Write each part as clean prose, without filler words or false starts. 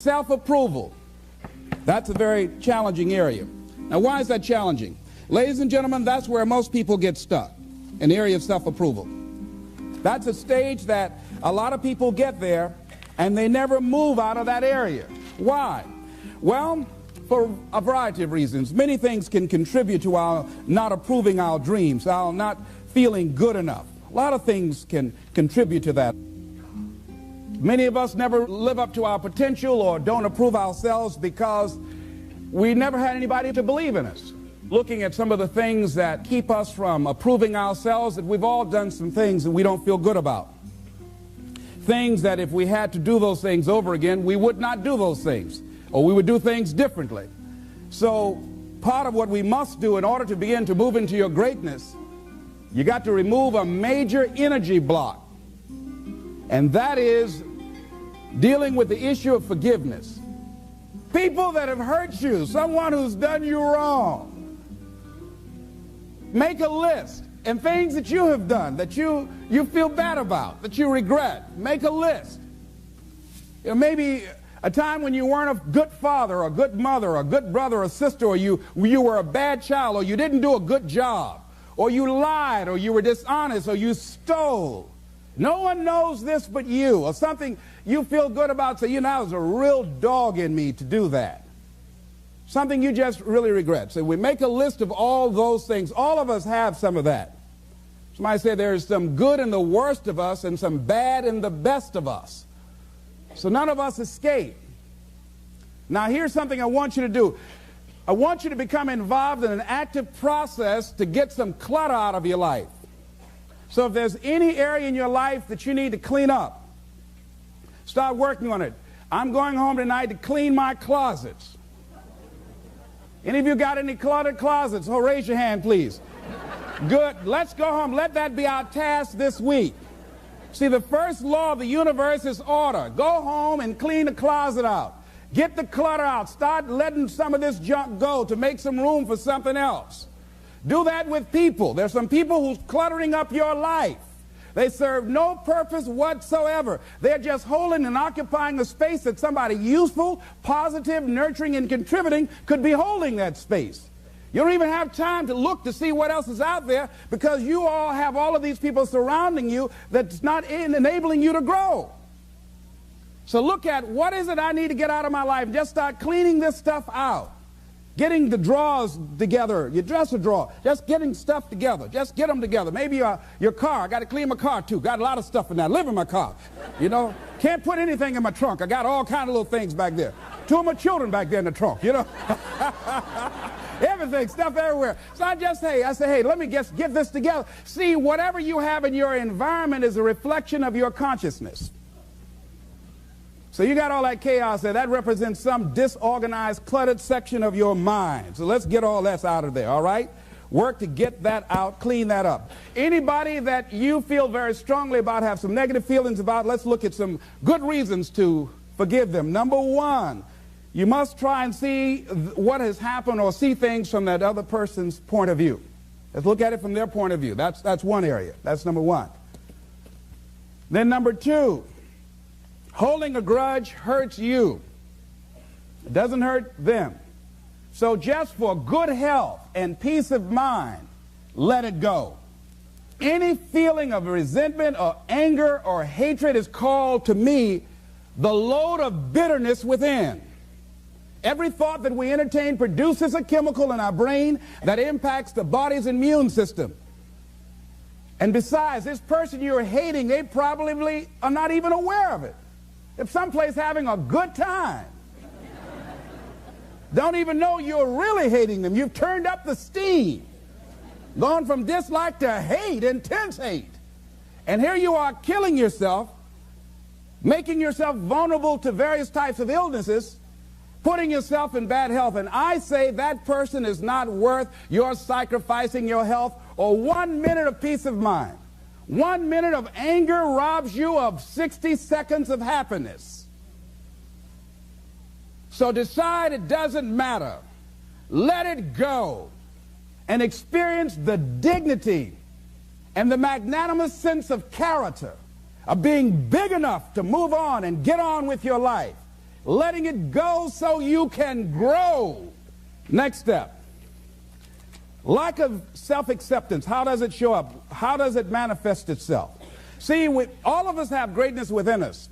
Self-approval. That's a very challenging area. Now, why is that challenging? Ladies and gentlemen, that's where most people get stuck, in the area of self-approval. That's a stage that a lot of people get there, and they never move out of that area. Why? Well, for a variety of reasons. Many things can contribute to our not approving our dreams, our not feeling good enough. A lot of things can contribute to that. Many of us never live up to our potential or don't approve ourselves because we never had anybody to believe in us. Looking at some of the things that keep us from approving ourselves, that we've all done some things that we don't feel good about. Things that if we had to do those things over again, we would not do those things, or we would do things differently. So part of what we must do in order to begin to move into your greatness, you got to remove a major energy block, and that is dealing with the issue of forgiveness. People that have hurt you, someone who's done you wrong. Make a list, and things that you have done that you feel bad about, that you regret. Make a list. You know, maybe a time when you weren't a good father or a good mother or a good brother or sister, or you were a bad child, or you didn't do a good job, or you lied, or you were dishonest, or you stole. No one knows this but you, or something you feel good about. Say, you know, there's a real dog in me to do that. Something you just really regret. So we make a list of all those things. All of us have some of that. Somebody say there's some good in the worst of us and some bad in the best of us. So none of us escape. Now here's something I want you to do. I want you to become involved in an active process to get some clutter out of your life. So if there's any area in your life that you need to clean up, start working on it. I'm going home tonight to clean my closets. Any of you got any cluttered closets? Oh, raise your hand, please. Good. Let's go home. Let that be our task this week. See, the first law of the universe is order. Go home and clean the closet out. Get the clutter out. Start letting some of this junk go to make some room for something else. Do that with people. There's some people who's cluttering up your life. They serve no purpose whatsoever. They're just holding and occupying a space that somebody useful, positive, nurturing, and contributing could be holding that space. You don't even have time to look to see what else is out there because you all have all of these people surrounding you that's not enabling you to grow. So look at what is it I need to get out of my life. Just start cleaning this stuff out. Getting the drawers together, your dresser drawer, just getting stuff together. Just get them together. Maybe your car. I got to clean my car too. Got a lot of stuff in there. I live in my car. You know, can't put anything in my trunk. I got all kind of little things back there. 2 of my children back there in the trunk, you know. Everything, stuff everywhere. So I say, hey, let me just get this together. See, whatever you have in your environment is a reflection of your consciousness. So you got all that chaos there. That represents some disorganized, cluttered section of your mind. So let's get all that out of there, all right? Work to get that out, clean that up. Anybody that you feel very strongly about, have some negative feelings about, let's look at some good reasons to forgive them. Number one, you must try and see what has happened or see things from that other person's point of view. Let's look at it from their point of view. That's one area. That's number one. Then number two, holding a grudge hurts you. It doesn't hurt them. So just for good health and peace of mind, let it go. Any feeling of resentment or anger or hatred is called to me the load of bitterness within. Every thought that we entertain produces a chemical in our brain that impacts the body's immune system. And besides, this person you're hating, they probably are not even aware of it. If someplace having a good time, don't even know you're really hating them. You've turned up the steam, gone from dislike to hate, intense hate. And here you are killing yourself, making yourself vulnerable to various types of illnesses, putting yourself in bad health. And I say that person is not worth your sacrificing your health or 1 minute of peace of mind. 1 minute of anger robs you of 60 seconds of happiness. So decide it doesn't matter. Let it go and experience the dignity and the magnanimous sense of character of being big enough to move on and get on with your life. letting it go so you can grow. Next step. Lack of self-acceptance. How does it show up? How does it manifest itself? See, all of us have greatness within us.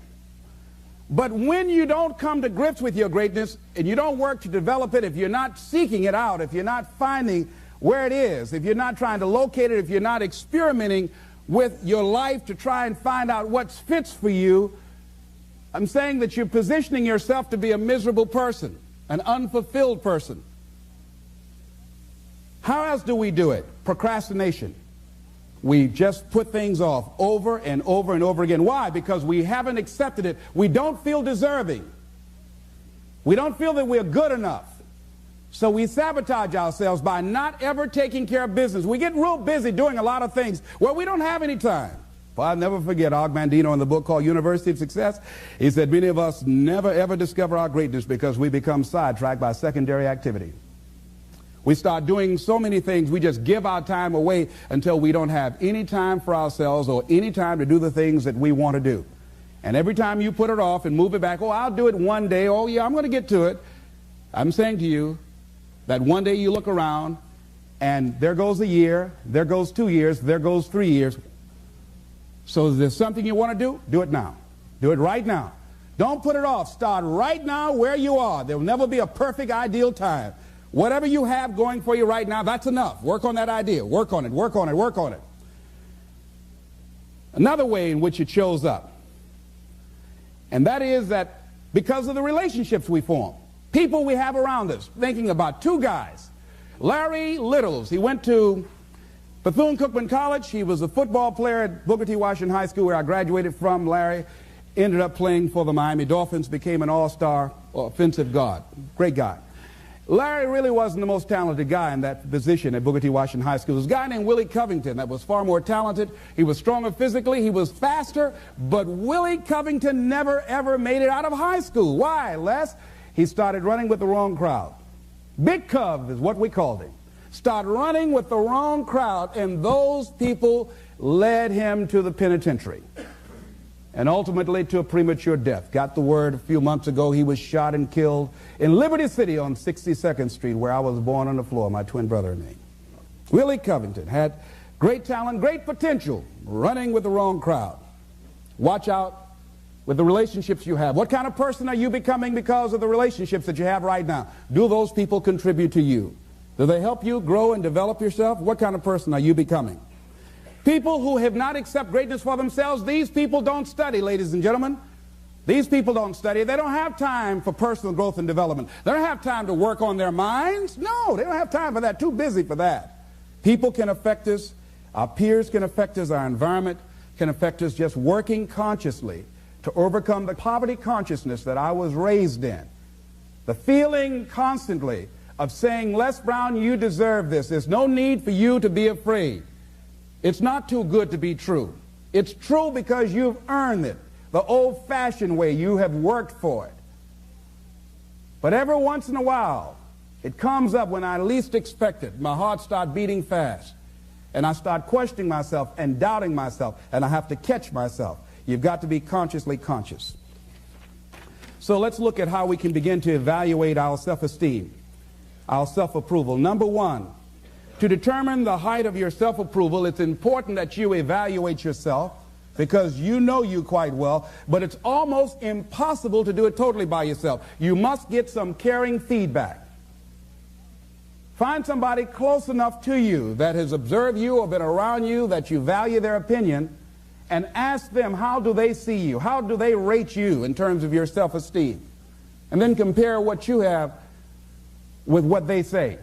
But when you don't come to grips with your greatness and you don't work to develop it, if you're not seeking it out, if you're not finding where it is, if you're not trying to locate it, if you're not experimenting with your life to try and find out what fits for you, I'm saying that you're positioning yourself to be a miserable person, an unfulfilled person. How else do we do it? Procrastination. We just put things off over and over and over again. Why? Because we haven't accepted it. We don't feel deserving. We don't feel that we're good enough. So we sabotage ourselves by not ever taking care of business. We get real busy doing a lot of things where we don't have any time. Well, I'll never forget Og Mandino in the book called University of Success. He said many of us never ever discover our greatness because we become sidetracked by secondary activity. We start doing so many things, we just give our time away until we don't have any time for ourselves or any time to do the things that we want to do. And every time you put it off and move it back, oh, I'll do it one day, oh yeah, I'm going to get to it. I'm saying to you that one day you look around and there goes a year, there goes 2 years, there goes 3 years. So if there's something you want to do, do it now. Do it right now. Don't put it off. Start right now where you are. There will never be a perfect, ideal time. Whatever you have going for you right now, that's enough. Work on that idea. Work on it, work on it, work on it. Another way in which it shows up, and that is that because of the relationships we form, people we have around us. Thinking about two guys. Larry Littles, he went to Bethune-Cookman College. He was a football player at Booker T. Washington High School, where I graduated from. Larry ended up playing for the Miami Dolphins, became an all-star offensive guard. Great guy. Larry really wasn't the most talented guy in that position at Booker T. Washington High School. There was a guy named Willie Covington that was far more talented. He was stronger physically. He was faster. But Willie Covington never, ever made it out of high school. Why, Les? He started running with the wrong crowd. Big Cov is what we called him. Started running with the wrong crowd, and those people led him to the penitentiary. And ultimately to a premature death. Got the word a few months ago he was shot and killed in Liberty City on 62nd Street, where I was born on the floor, my twin brother and me. Willie Covington had great talent, great potential, running with the wrong crowd. Watch out with the relationships you have. What kind of person are you becoming because of the relationships that you have right now? Do those people contribute to you? Do they help you grow and develop yourself? What kind of person are you becoming? People who have not accepted greatness for themselves, these people don't study, ladies and gentlemen. These people don't study. They don't have time for personal growth and development. They don't have time to work on their minds. No, they don't have time for that. Too busy for that. People can affect us. Our peers can affect us. Our environment can affect us. Just working consciously to overcome the poverty consciousness that I was raised in. The feeling constantly of saying, Les Brown, you deserve this. There's no need for you to be afraid. It's not too good to be true. It's true because you've earned it. The old-fashioned way, you have worked for it. But every once in a while, it comes up when I least expect it. My heart starts beating fast. And I start questioning myself and doubting myself. And I have to catch myself. You've got to be consciously conscious. So let's look at how we can begin to evaluate our self-esteem, our self-approval. Number one, to determine the height of your self-approval, it's important that you evaluate yourself because you know you quite well, but it's almost impossible to do it totally by yourself. You must get some caring feedback. Find somebody close enough to you that has observed you or been around you that you value their opinion, and ask them, how do they see you? How do they rate you in terms of your self-esteem? And then compare what you have with what they say.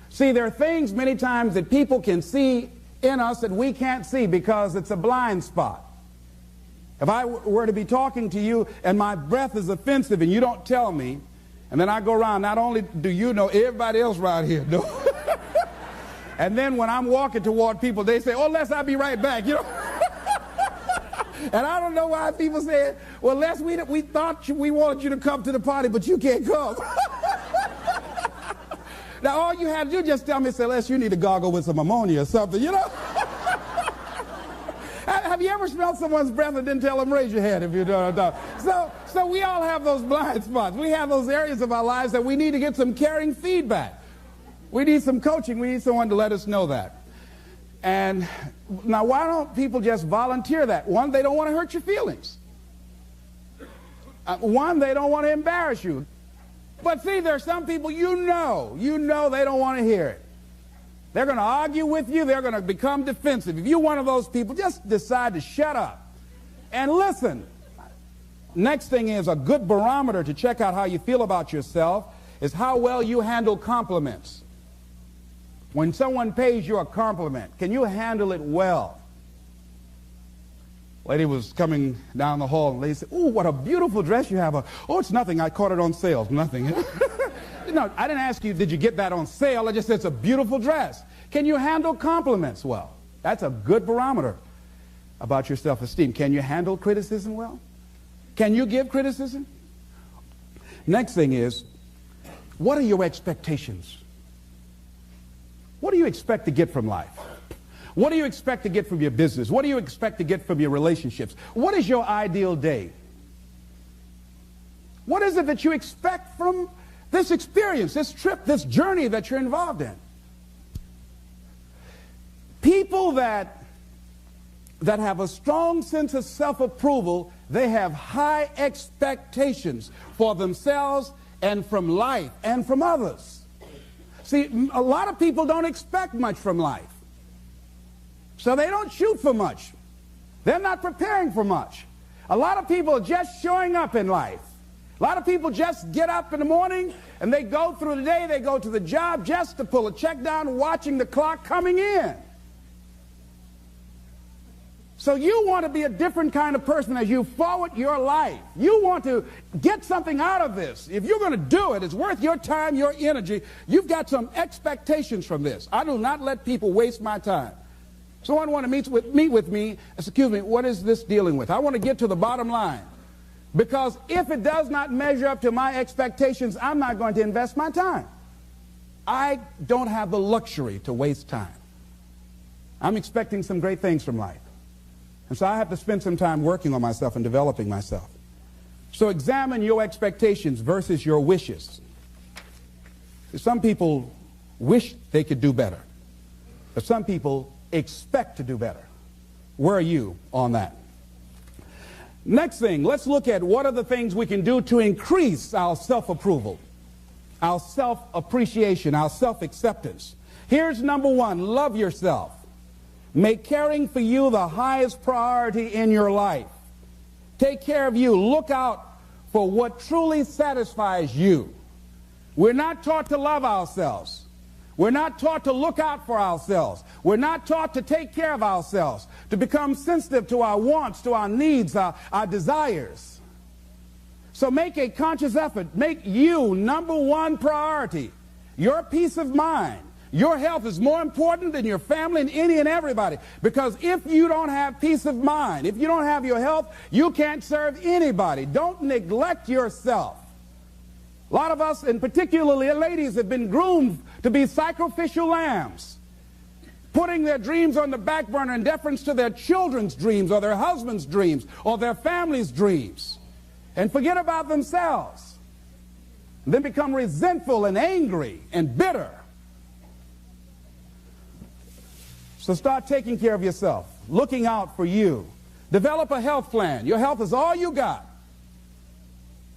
See, there are things many times that people can see in us that we can't see because it's a blind spot. If I were to be talking to you and my breath is offensive and you don't tell me, and then I go around, not only do you know, everybody else around here knows. And then when I'm walking toward people, they say, oh, Les, I'll be right back, you know. And I don't know why people say, well, Les, we thought we wanted you to come to the party, but you can't come. Now, all you had to do just tell me, say, Les, you need to gargle with some ammonia or something, you know? Have you ever smelled someone's breath and didn't tell them, raise your hand if you don't know? So we all have those blind spots. We have those areas of our lives that we need to get some caring feedback. We need some coaching. We need someone to let us know that. And now, why don't people just volunteer that? One, they don't want to hurt your feelings. One, they don't want to embarrass you. But see, there are some people you know they don't want to hear it. They're going to argue with you. They're going to become defensive. If you're one of those people, just decide to shut up and listen. Next thing is a good barometer to check out how you feel about yourself is how well you handle compliments. When someone pays you a compliment, can you handle it well? Lady was coming down the hall, and the lady said, "Oh, what a beautiful dress you have." "Oh, it's nothing. I caught it on sale." Nothing. No, I didn't ask you, did you get that on sale? I just said it's a beautiful dress. Can you handle compliments well? That's a good barometer about your self-esteem. Can you handle criticism well? Can you give criticism? Next thing is, what are your expectations? What do you expect to get from life? What do you expect to get from your business? What do you expect to get from your relationships? What is your ideal day? What is it that you expect from this experience, this trip, this journey that you're involved in? People that have a strong sense of self-approval, they have high expectations for themselves and from life and from others. See, a lot of people don't expect much from life. So they don't shoot for much. They're not preparing for much. A lot of people are just showing up in life. A lot of people just get up in the morning and they go through the day, they go to the job just to pull a check down, watching the clock coming in. So you want to be a different kind of person as you forward your life. You want to get something out of this. If you're going to do it, it's worth your time, your energy. You've got some expectations from this. I do not let people waste my time. Someone want to meet with me, excuse me, what is this dealing with? I want to get to the bottom line. Because if it does not measure up to my expectations, I'm not going to invest my time. I don't have the luxury to waste time. I'm expecting some great things from life. And so I have to spend some time working on myself and developing myself. So examine your expectations versus your wishes. Some people wish they could do better, but some people expect to do better. Where are you on that? Next thing, let's look at what are the things we can do to increase our self-approval, our self-appreciation, our self-acceptance. Here's number one, love yourself. Make caring for you the highest priority in your life. Take care of you. Look out for what truly satisfies you. We're not taught to love ourselves. We're not taught to look out for ourselves. We're not taught to take care of ourselves, to become sensitive to our wants, to our needs, our desires. So make a conscious effort. Make you number one priority. Your peace of mind. Your health is more important than your family and any and everybody. Because if you don't have peace of mind, if you don't have your health, you can't serve anybody. Don't neglect yourself. A lot of us, and particularly ladies, have been groomed to be sacrificial lambs, putting their dreams on the back burner in deference to their children's dreams or their husband's dreams or their family's dreams, and forget about themselves, and then become resentful and angry and bitter. So start taking care of yourself, looking out for you. Develop a health plan. Your health is all you got.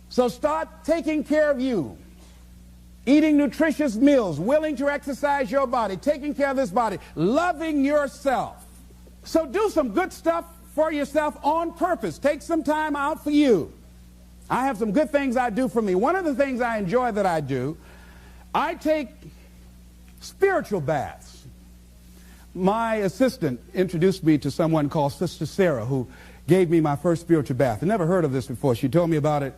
So start taking care of you. Eating nutritious meals, willing to exercise your body, taking care of this body, loving yourself. So do some good stuff for yourself on purpose. Take some time out for you. I have some good things I do for me. One of the things I enjoy that I do, I take spiritual baths. My assistant introduced me to someone called Sister Sarah, who gave me my first spiritual bath. I never heard of this before. She told me about it,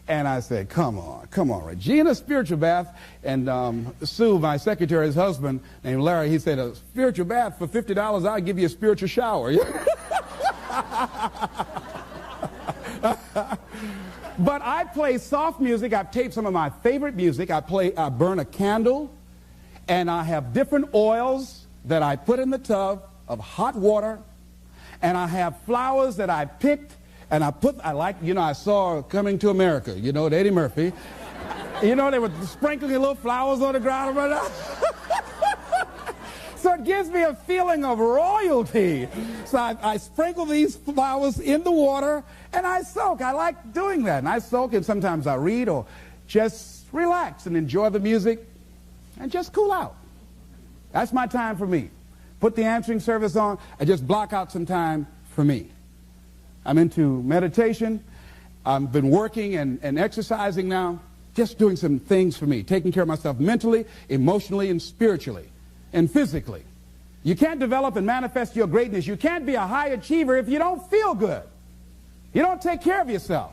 and I said, come on, Regina, spiritual bath. And Sue, my secretary's husband, named Larry, he said, a spiritual bath for $50, I'll give you a spiritual shower. But I play soft music. I've taped some of my favorite music. I burn a candle, and I have different oils that I put in the tub of hot water, and I have flowers that I picked And I saw Coming to America, Eddie Murphy. They were sprinkling little flowers on the ground. So it gives me a feeling of royalty. So I sprinkle these flowers in the water and I soak. I like doing that. And I soak, and sometimes I read or just relax and enjoy the music and just cool out. That's my time for me. Put the answering service on and just block out some time for me. I'm into meditation. I've been working and exercising now, just doing some things for me, taking care of myself mentally, emotionally, and spiritually, and physically. You can't develop and manifest your greatness. You can't be a high achiever if you don't feel good. You don't take care of yourself.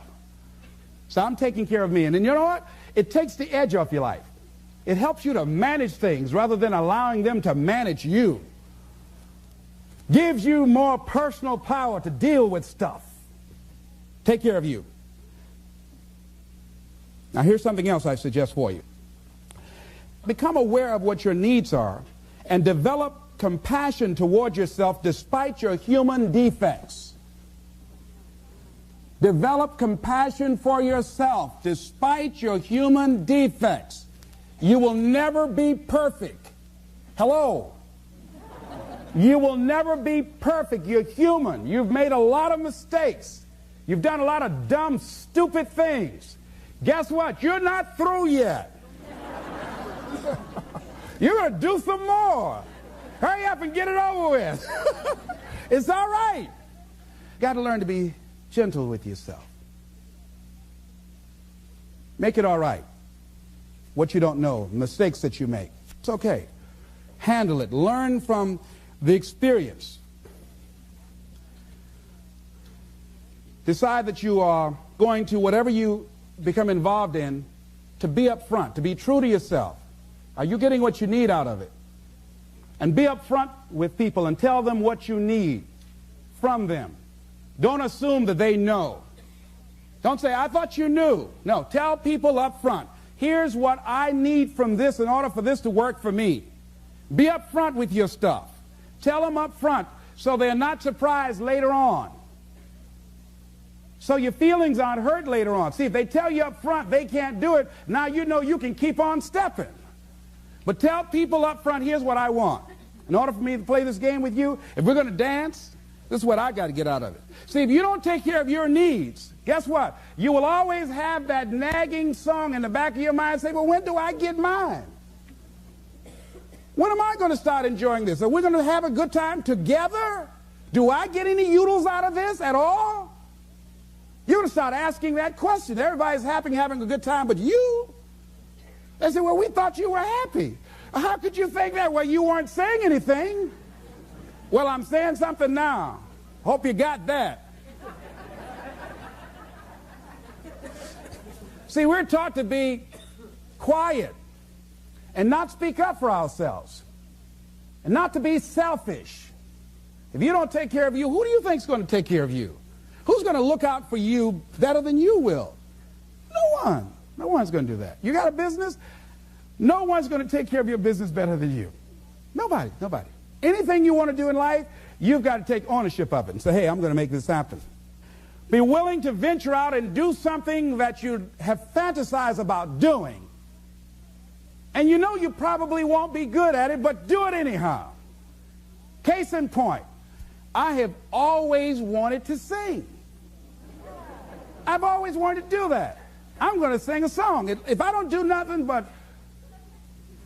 So I'm taking care of me. And then you know what? It takes the edge off your life. It helps you to manage things rather than allowing them to manage you. Gives you more personal power to deal with stuff. Take care of you. Now here's something else I suggest for you. Become aware of what your needs are and develop compassion toward yourself despite your human defects. Develop compassion for yourself despite your human defects. You will never be perfect. Hello. You will never be perfect. You're human. You've made a lot of mistakes. You've done a lot of dumb, stupid things. Guess what? You're not through yet. You're going to do some more. Hurry up and get it over with. It's all right. Got to learn to be gentle with yourself. Make it all right. What you don't know, mistakes that you make. It's okay. Handle it. Learn from the experience. Decide that you are going to, whatever you become involved in, to be up front, to be true to yourself. Are you getting what you need out of it? And be up front with people and tell them what you need from them. Don't assume that they know. Don't say, I thought you knew. No, tell people up front, here's what I need from this in order for this to work for me. Be up front with your stuff. Tell them up front so they're not surprised later on. So your feelings aren't hurt later on. See, if they tell you up front they can't do it, now you know you can keep on stepping. But tell people up front, here's what I want. In order for me to play this game with you, if we're going to dance, this is what I got to get out of it. See, if you don't take care of your needs, guess what? You will always have that nagging song in the back of your mind say, well, when do I get mine? When am I going to start enjoying this? Are we going to have a good time together? Do I get any oodles out of this at all? You're going to start asking that question. Everybody's happy, having a good time, but you? They say, well, we thought you were happy. How could you think that? Well, you weren't saying anything. Well, I'm saying something now. Hope you got that. See, we're taught to be quiet and not speak up for ourselves and not to be selfish. If you don't take care of you, who do you think is going to take care of you? Who's going to look out for you better than you will? No one. No one's going to do that. You got a business? No one's going to take care of your business better than you. Nobody. Nobody. Anything you want to do in life, you've got to take ownership of it and say, hey, I'm going to make this happen. Be willing to venture out and do something that you have fantasized about doing. And you know you probably won't be good at it, but do it anyhow. Case in point, I have always wanted to sing. I've always wanted to do that. I'm going to sing a song. If I don't do nothing but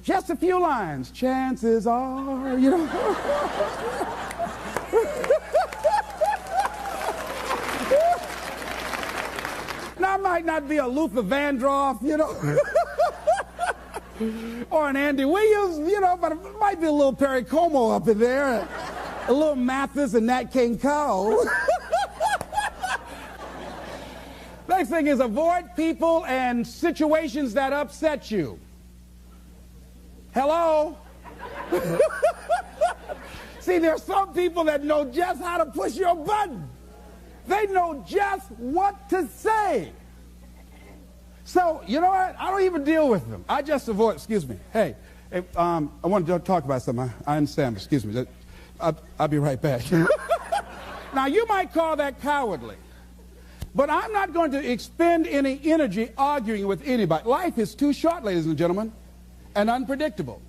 just a few lines, chances are, you know. Now, I might not be a Luther Vandross, you know, or an Andy Williams, you know, but it might be a little Perry Como up in there, a little Mathis and Nat King Cole. Next thing is avoid people and situations that upset you. Hello? See, there are some people that know just how to push your button. They know just what to say. So, you know what? I don't even deal with them. I just avoid, excuse me. Hey, I want to talk about something. I understand, excuse me. I'll be right back. Now, you might call that cowardly. But I'm not going to expend any energy arguing with anybody. Life is too short, ladies and gentlemen, and unpredictable.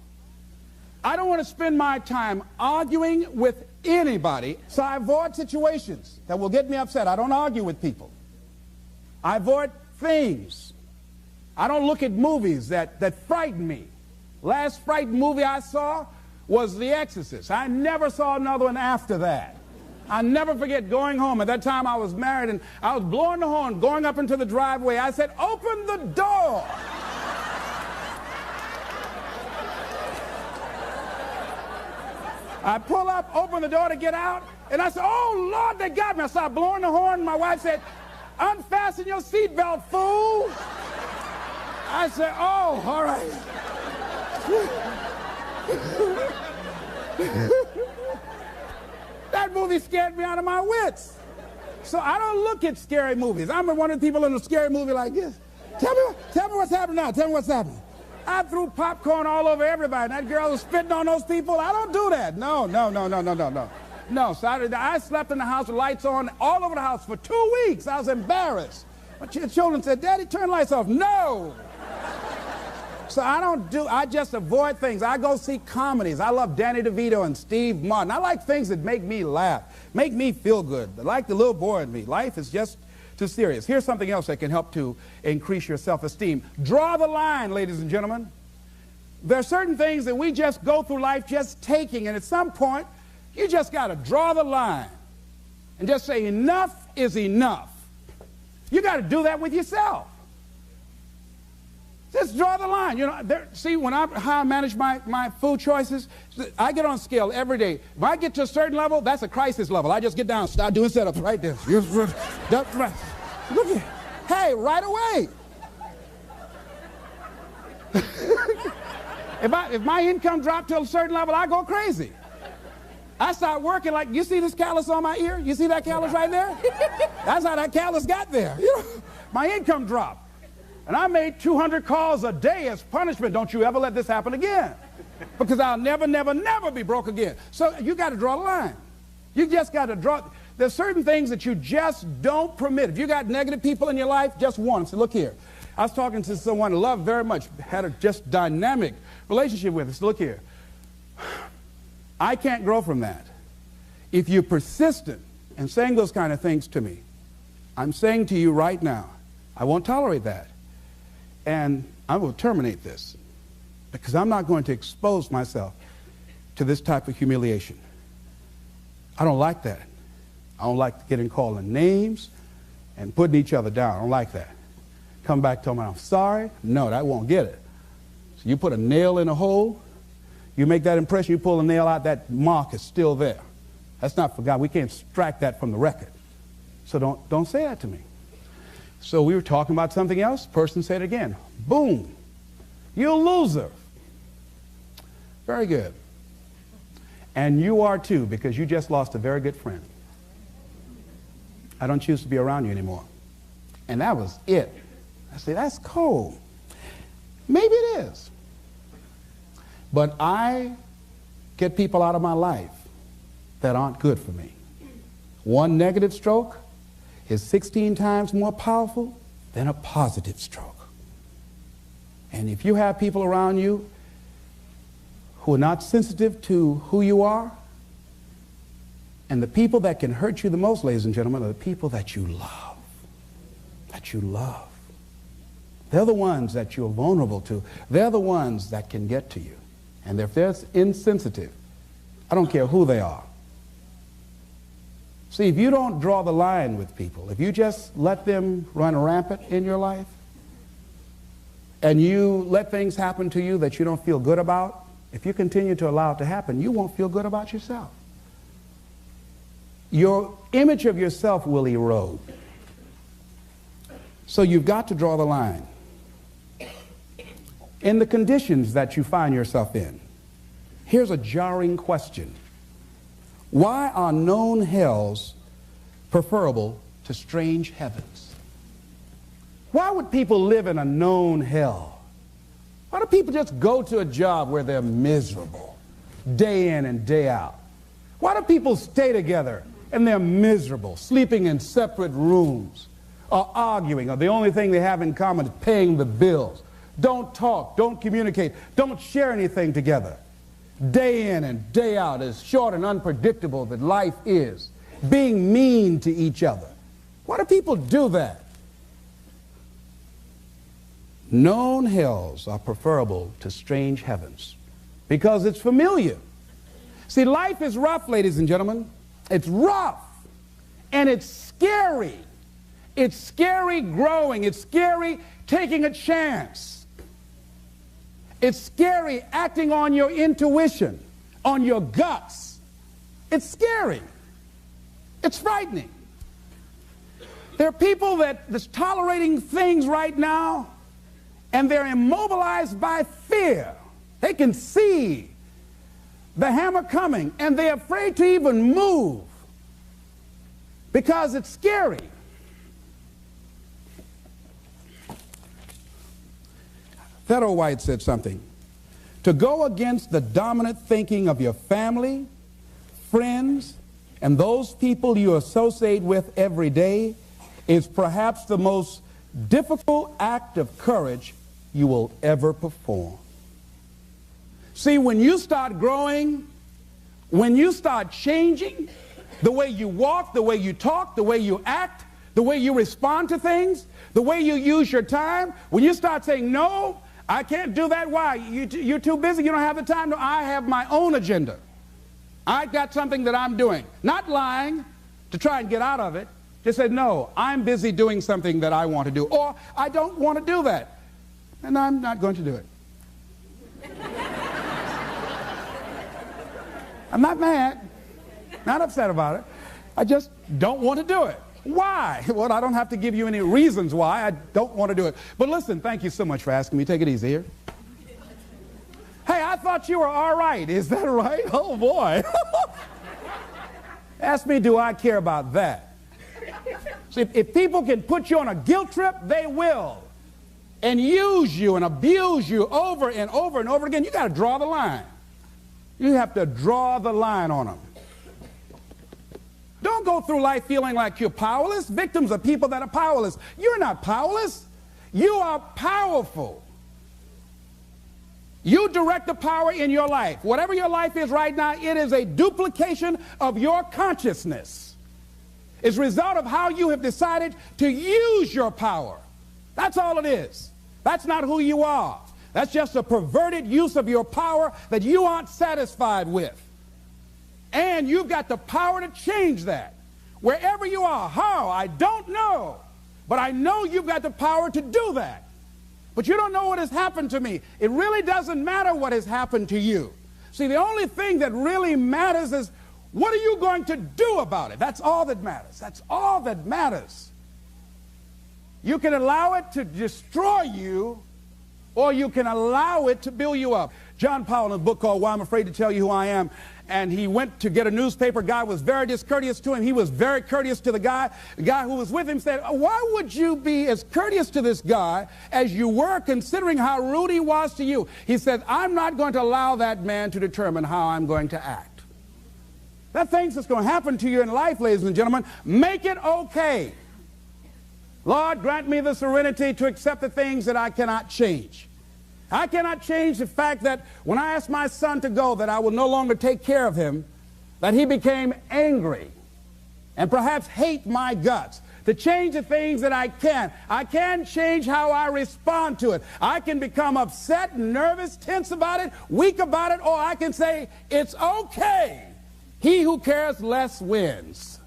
I don't want to spend my time arguing with anybody, so I avoid situations that will get me upset. I don't argue with people. I avoid things. I don't look at movies that frighten me. Last frightening movie I saw was The Exorcist. I never saw another one after that. I never forget going home. At that time I was married and I was blowing the horn, going up into the driveway. I said, "Open the door." I pull up, open the door to get out, and I said, "Oh, Lord, they got me." I started blowing the horn. My wife said, "Unfasten your seatbelt, fool." I said, "Oh, all right." That movie scared me out of my wits. So I don't look at scary movies. I'm one of the people in a scary movie like this. Tell me what's happening now. Tell me what's happening. I threw popcorn all over everybody. That girl was spitting on those people. I don't do that. No. No, so I slept in the house with lights on all over the house for 2 weeks. I was embarrassed. My children said, "Daddy, turn lights off." No. So I just avoid things. I go see comedies. I love Danny DeVito and Steve Martin. I like things that make me laugh, make me feel good, like the little boy in me. Life is just too serious. Here's something else that can help to increase your self-esteem. Draw the line, ladies and gentlemen. There are certain things that we just go through life just taking, and at some point, you just got to draw the line and just say, enough is enough. You got to do that with yourself. Just draw the line. You know, see, how I manage my food choices, I get on a scale every day. If I get to a certain level, that's a crisis level. I just get down, start doing setups right there. That's right. Look at, hey, right away. If my income dropped to a certain level, I go crazy. I start working like, you see this callus on my ear? You see that callus right there? That's how that callus got there. You know, my income dropped. And I made 200 calls a day as punishment. Don't you ever let this happen again. Because I'll never, never, never be broke again. So you got to draw a line. You just got to draw. There's certain things that you just don't permit. If you got negative people in your life, just warn them. Say, look here. I was talking to someone I love very much, had a just dynamic relationship with us. Look here. I can't grow from that. If you're persistent in saying those kind of things to me, I'm saying to you right now, I won't tolerate that. And I will terminate this because I'm not going to expose myself to this type of humiliation. I don't like that. I don't like getting called names and putting each other down. I don't like that. Come back, tell me I'm sorry. No, that won't get it. So you put a nail in a hole, you make that impression, you pull a nail out, that mark is still there. That's not forgotten. We can't extract that from the record. So don't say that to me. So we were talking about something else. Person said it again. Boom. You're a loser. Very good. And you are too, because you just lost a very good friend. I don't choose to be around you anymore. And that was it. I said, that's cold. Maybe it is. But I get people out of my life that aren't good for me. One negative stroke is 16 times more powerful than a positive stroke. And if you have people around you who are not sensitive to who you are, and the people that can hurt you the most, ladies and gentlemen, are the people that you love. That you love. They're the ones that you're vulnerable to. They're the ones that can get to you. And if they're insensitive, I don't care who they are. See, if you don't draw the line with people, if you just let them run rampant in your life, and you let things happen to you that you don't feel good about, if you continue to allow it to happen, you won't feel good about yourself. Your image of yourself will erode. So you've got to draw the line. In the conditions that you find yourself in, here's a jarring question. Why are known hells preferable to strange heavens? Why would people live in a known hell? Why do people just go to a job where they're miserable, day in and day out? Why do people stay together and they're miserable, sleeping in separate rooms? or arguing, or the only thing they have in common is paying the bills. Don't talk, don't communicate, don't share anything together. Day in and day out, as short and unpredictable that life is, being mean to each other. Why do people do that? Known hells are preferable to strange heavens because it's familiar. See, life is rough, ladies and gentlemen. It's rough, and it's scary. It's scary growing. It's scary taking a chance. It's scary acting on your intuition, on your guts. It's scary. It's frightening. There are people that's tolerating things right now, and they're immobilized by fear. They can see the hammer coming, and they're afraid to even move because it's scary. Theodore White said something. To go against the dominant thinking of your family, friends, and those people you associate with every day is perhaps the most difficult act of courage you will ever perform. See, when you start growing, when you start changing the way you walk, the way you talk, the way you act, the way you respond to things, the way you use your time, when you start saying, no, I can't do that. Why? You're too busy. You don't have the time. No, I have my own agenda. I've got something that I'm doing. Not lying to try and get out of it. Just say, no, I'm busy doing something that I want to do. Or I don't want to do that. And I'm not going to do it. I'm not mad. Not upset about it. I just don't want to do it. Why? Well, I don't have to give you any reasons why I don't want to do it. But listen, thank you so much for asking me. Take it easy here. Hey, I thought you were all right. Is that right? Oh, boy. Ask me, do I care about that? See, if people can put you on a guilt trip, they will. And use you and abuse you over and over and over again. You got to draw the line. You have to draw the line on them. Don't go through life feeling like you're powerless. Victims are people that are powerless. You're not powerless. You are powerful. You direct the power in your life. Whatever your life is right now, it is a duplication of your consciousness. It's a result of how you have decided to use your power. That's all it is. That's not who you are. That's just a perverted use of your power that you aren't satisfied with. And you've got the power to change that. Wherever you are, how, I don't know. But I know you've got the power to do that. But you don't know what has happened to me. It really doesn't matter what has happened to you. See, the only thing that really matters is what are you going to do about it? That's all that matters. That's all that matters. You can allow it to destroy you, or you can allow it to build you up. John Powell, in a book called Why I'm Afraid to Tell You Who I Am, and he went to get a newspaper. Guy was very discourteous to him. He was very courteous to the guy. The guy who was with him said, why would you be as courteous to this guy as you were, considering how rude he was to you? He said, I'm not going to allow that man to determine how I'm going to act. There are things that's going to happen to you in life, ladies and gentlemen. Make it okay. Lord, grant me the serenity to accept the things that I cannot change. I cannot change the fact that when I asked my son to go, that I will no longer take care of him, that he became angry and perhaps hate my guts. To change the things that I can change how I respond to it. I can become upset, nervous, tense about it, weak about it, or I can say, it's okay. He who cares less wins.